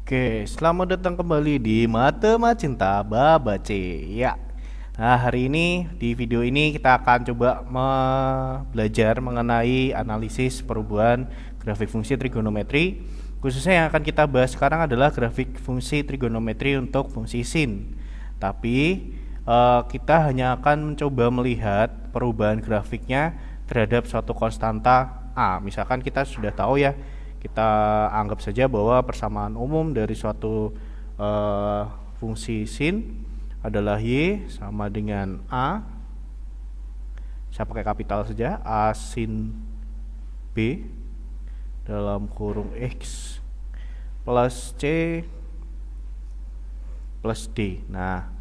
Oke, selamat datang kembali di Matema Cinta Baba C. Ya. Nah, hari ini di video ini kita akan coba belajar mengenai analisis perubahan grafik fungsi trigonometri. Khususnya yang akan kita bahas sekarang adalah grafik fungsi trigonometri untuk fungsi sin. Tapi kita hanya akan mencoba melihat perubahan grafiknya terhadap suatu konstanta A. Misalkan kita sudah tahu ya, kita anggap saja bahwa persamaan umum dari suatu fungsi sin adalah y sama dengan a. Saya pakai kapital saja, a sin b dalam kurung x plus c plus d. Nah,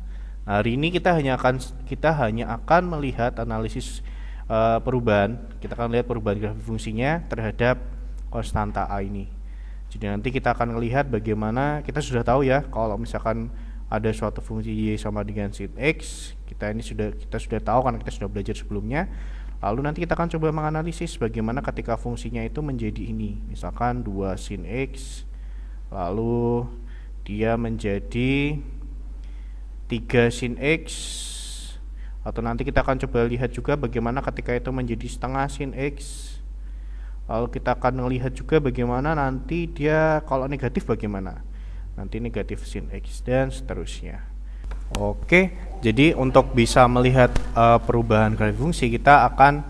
hari ini kita hanya akan melihat analisis perubahan. Kita akan lihat perubahan grafik fungsinya terhadap konstanta A ini. Jadi nanti kita akan melihat bagaimana, kita sudah tahu ya kalau misalkan ada suatu fungsi y sama dengan sin x, kita sudah tahu karena kita sudah belajar sebelumnya. Lalu nanti kita akan coba menganalisis bagaimana ketika fungsinya itu menjadi ini. Misalkan 2 sin x lalu dia menjadi 3 sin x, atau nanti kita akan coba lihat juga bagaimana ketika itu menjadi setengah sin x. Lalu kita akan melihat juga bagaimana nanti dia kalau negatif bagaimana, nanti negatif sin x dan seterusnya. Oke, jadi untuk bisa melihat perubahan grafik fungsi, kita akan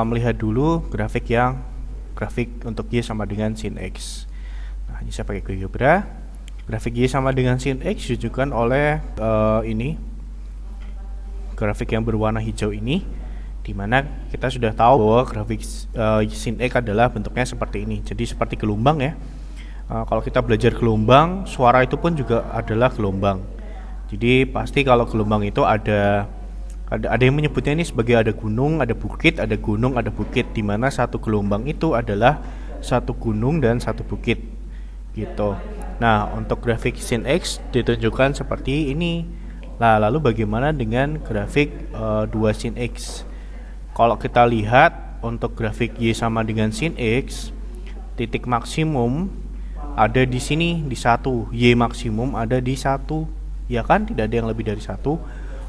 melihat dulu grafik untuk y sama dengan sin x. Nah, ini saya pakai GeoGebra. Grafik y sama dengan sin x ditunjukkan oleh ini grafik yang berwarna hijau ini, dimana kita sudah tahu bahwa grafik sin x adalah bentuknya seperti ini. Jadi seperti gelombang ya. Kalau kita belajar gelombang, suara itu pun juga adalah gelombang. Jadi pasti kalau gelombang itu ada yang menyebutnya ini sebagai ada gunung, ada bukit, ada gunung, ada bukit, dimana satu gelombang itu adalah satu gunung dan satu bukit gitu. Nah, untuk grafik sin x ditunjukkan seperti ini. Nah, lalu bagaimana dengan grafik 2 sin x? Kalau kita lihat untuk grafik y sama dengan sin x, titik maksimum ada di sini di 1, y maksimum ada di 1, ya kan, tidak ada yang lebih dari 1.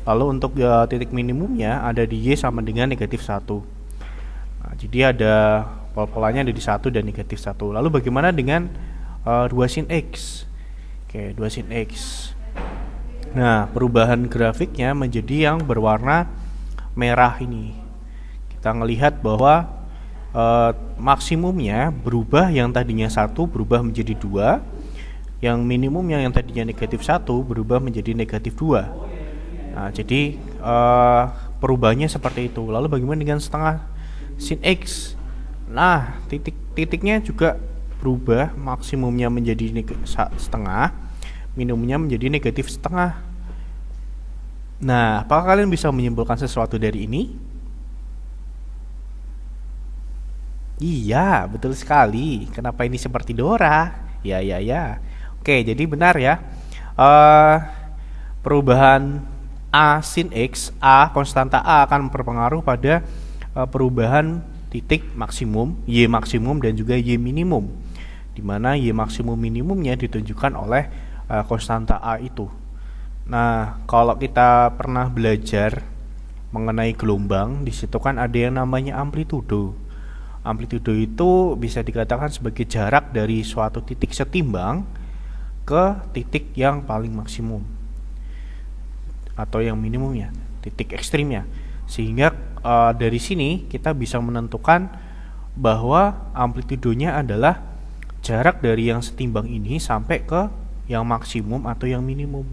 Lalu untuk titik minimumnya ada di y sama dengan negatif 1. Nah, jadi ada pola-polanya ada di 1 dan negatif 1. Lalu bagaimana dengan 2 sin x? Oke, 2 sin x. Nah, perubahan grafiknya menjadi yang berwarna merah ini. Kita melihat bahwa maksimumnya berubah, yang tadinya 1 berubah menjadi 2, yang minimumnya yang tadinya negatif 1 berubah menjadi negatif 2. Nah, jadi perubahannya seperti itu. Lalu bagaimana dengan setengah sin x? Nah, titiknya juga berubah, maksimumnya menjadi setengah, minimumnya menjadi negatif setengah. Nah, apakah kalian bisa menyimpulkan sesuatu dari ini? Iya, betul sekali. Kenapa ini seperti Dora? Ya. Oke, jadi benar ya. Perubahan A sin x, konstanta A akan berpengaruh pada perubahan titik maksimum, y maksimum dan juga y minimum, dimana y maksimum minimumnya ditunjukkan oleh konstanta A itu. Nah, kalau kita pernah belajar mengenai gelombang, di situ kan ada yang namanya amplitudo. Amplitudo itu bisa dikatakan sebagai jarak dari suatu titik setimbang ke titik yang paling maksimum atau yang minimumnya, titik ekstrimnya. Sehingga dari sini kita bisa menentukan bahwa amplitudonya adalah jarak dari yang setimbang ini sampai ke yang maksimum atau yang minimum,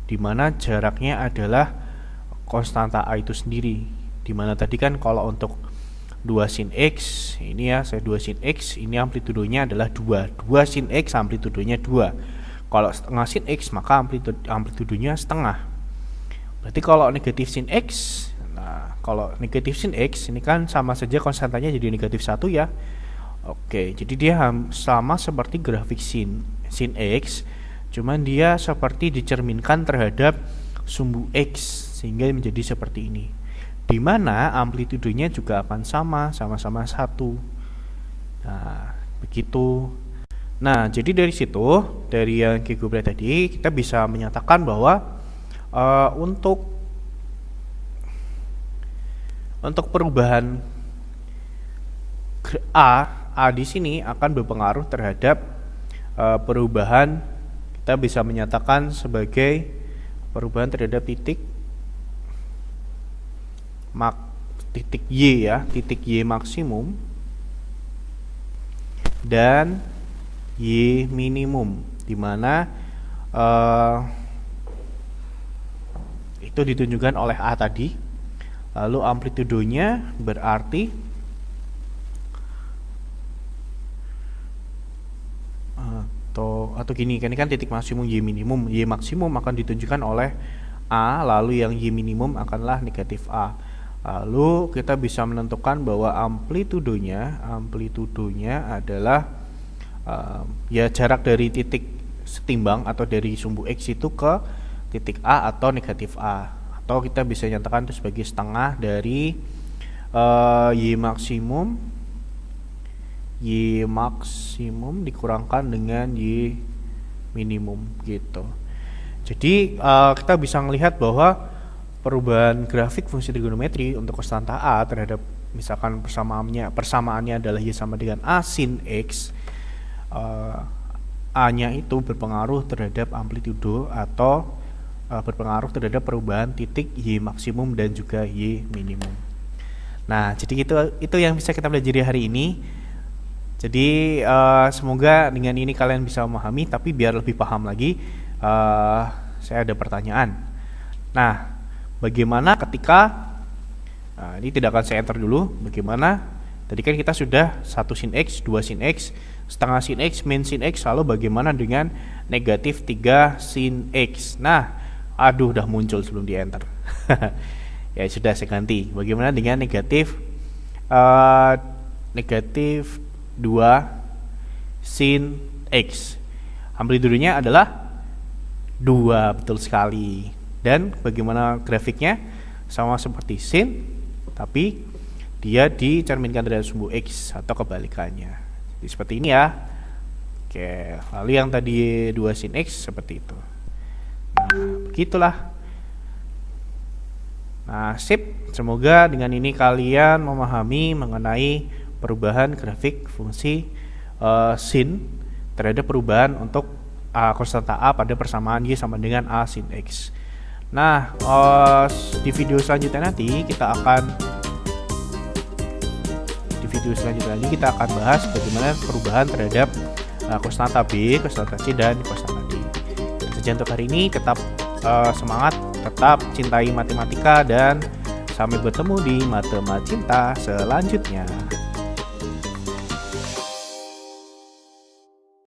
dimana jaraknya adalah konstanta A itu sendiri. Dimana tadi kan kalau untuk 2 sin x, ini ya, saya 2 sin x, ini amplitudonya adalah 2 sin x, amplitudonya 2. Kalau setengah sin x, maka amplitudonya setengah. Berarti kalau negatif sin x, nah kalau negatif sin x, ini kan sama saja konstantanya jadi negatif 1 ya. Oke, jadi dia sama seperti grafik sin x, cuman dia seperti dicerminkan terhadap sumbu x, sehingga menjadi seperti ini, di mana amplitudonya juga akan sama-sama 1. Nah, begitu. Nah, jadi dari situ, dari yang Kigobra tadi, kita bisa menyatakan bahwa untuk perubahan A di sini akan berpengaruh terhadap perubahan, kita bisa menyatakan sebagai perubahan terhadap titik Y ya, titik Y maksimum dan Y minimum, di mana itu ditunjukkan oleh A tadi. Lalu amplitudonya berarti atau gini, ini kan titik maksimum Y minimum, Y maksimum akan ditunjukkan oleh A, lalu yang Y minimum akanlah negatif A. Lalu kita bisa menentukan bahwa amplitudonya adalah ya jarak dari titik setimbang atau dari sumbu X itu ke titik A atau negatif A, atau kita bisa nyatakan itu sebagai setengah dari Y maksimum dikurangkan dengan Y minimum gitu. Jadi kita bisa melihat bahwa perubahan grafik fungsi trigonometri untuk konstanta A terhadap misalkan persamaannya adalah Y sama dengan A sin X, A-nya itu berpengaruh terhadap amplitudo atau berpengaruh terhadap perubahan titik Y maksimum dan juga Y minimum. Nah, jadi itu yang bisa kita pelajari hari ini. Jadi semoga dengan ini kalian bisa memahami, tapi biar lebih paham lagi, saya ada pertanyaan. Nah, bagaimana ketika ini tidak akan saya enter dulu. Bagaimana? Tadi kan kita sudah 1 sin X, 2 sin X, setengah sin X, min sin X. Lalu bagaimana dengan negatif 3 sin X? Nah, aduh, udah muncul sebelum di enter. Ya sudah, saya ganti. Bagaimana dengan negatif 2 sin X? Amplitudenya adalah 2, betul sekali. Dan bagaimana grafiknya? Sama seperti sin, tapi dia dicerminkan dari sumbu X atau kebalikannya. Jadi seperti ini ya. Oke, lalu yang tadi 2 sin X seperti itu. Nah, begitulah. Nah, sip. Semoga dengan ini kalian memahami mengenai perubahan grafik fungsi sin terhadap perubahan untuk konstanta A pada persamaan Y sama dengan A sin X. Nah, di video selanjutnya nanti kita akan bahas bagaimana perubahan terhadap konstanta B, konstanta C, dan konstanta D. Dan saja untuk hari ini. Tetap semangat, tetap cintai matematika, dan sampai bertemu di Matemacinta selanjutnya.